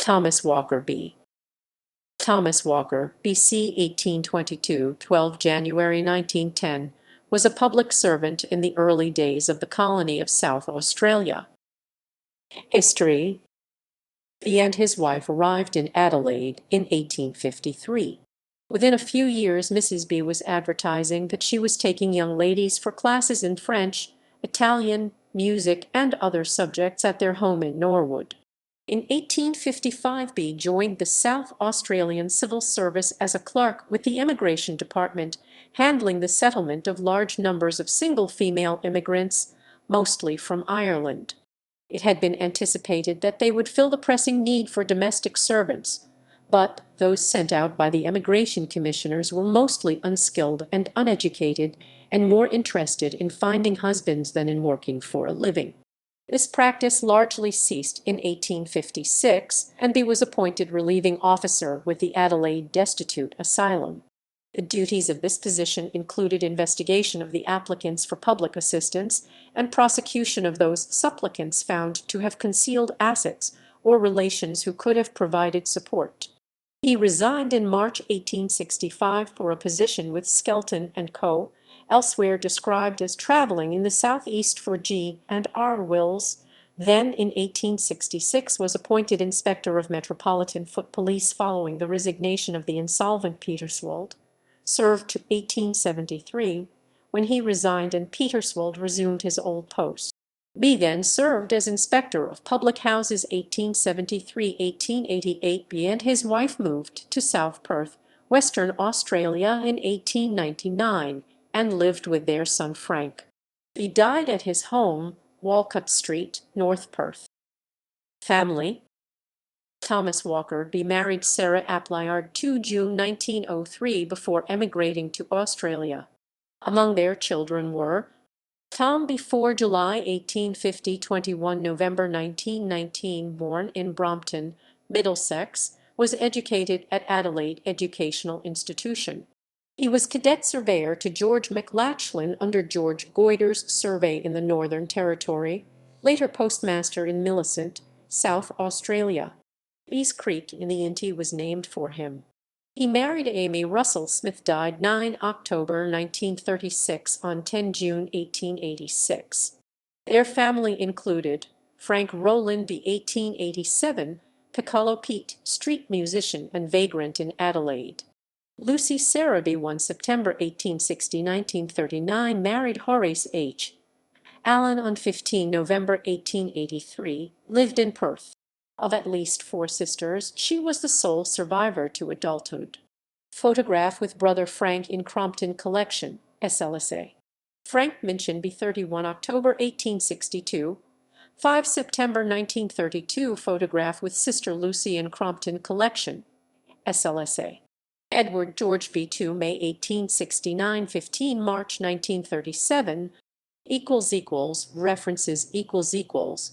Thomas Walker B. Thomas Walker, B.C. 1822, 12 January 1910, was a public servant in the early days of the colony of South Australia. History. He and his wife arrived in Adelaide in 1853. Within a few years Mrs. B was advertising that she was taking young ladies for classes in French, Italian, music, and other subjects at their home in Norwood. In 1855 B joined the South Australian Civil Service as a clerk with the Immigration Department, handling the settlement of large numbers of single female immigrants, mostly from Ireland. It had been anticipated that they would fill the pressing need for domestic servants, but those sent out by the immigration commissioners were mostly unskilled and uneducated, and more interested in finding husbands than in working for a living. This practice largely ceased in 1856, and B was appointed relieving officer with the Adelaide Destitute Asylum. The duties of this position included investigation of the applicants for public assistance and prosecution of those supplicants found to have concealed assets or relations who could have provided support. He resigned in March 1865 for a position with Skelton & Co., elsewhere described as traveling in the southeast for G. and R. Wills. Then in 1866 was appointed Inspector of Metropolitan Foot Police following the resignation of the insolvent Peterswold. Served to 1873, when he resigned and Peterswold resumed his old post. B then served as Inspector of Public Houses 1873–1888. B and his wife moved to South Perth, Western Australia in 1899 and lived with their son Frank. He died at his home, Walcott Street, North Perth. Family. Thomas Walker B married Sarah Appleyard 2 June 1903 before emigrating to Australia. Among their children were Tom before July 1850, 21 November 1919, born in Brompton, Middlesex, was educated at Adelaide Educational Institution. He was cadet surveyor to George McLachlan under George Goyder's survey in the Northern Territory, later postmaster in Millicent, South Australia. Bees Creek in the Inti was named for him. He married Amy Russell Smith, died 9 October 1936 on 10 June 1886. Their family included Frank Rowland B. 1887, Piccolo Pete, street musician and vagrant in Adelaide. Lucy Sarah B. 1 September 1860–1939, married Horace H. Allen on 15 November 1883, lived in Perth. Of at least 4 sisters, she was the sole survivor to adulthood. Photograph with brother Frank in Crompton Collection, SLSA. Frank Minchin B. 31 October 1862, 5 September 1932, photograph with sister Lucy in Crompton Collection, SLSA. Edward George B. 2 May 1869, 15 March 1937, == references ==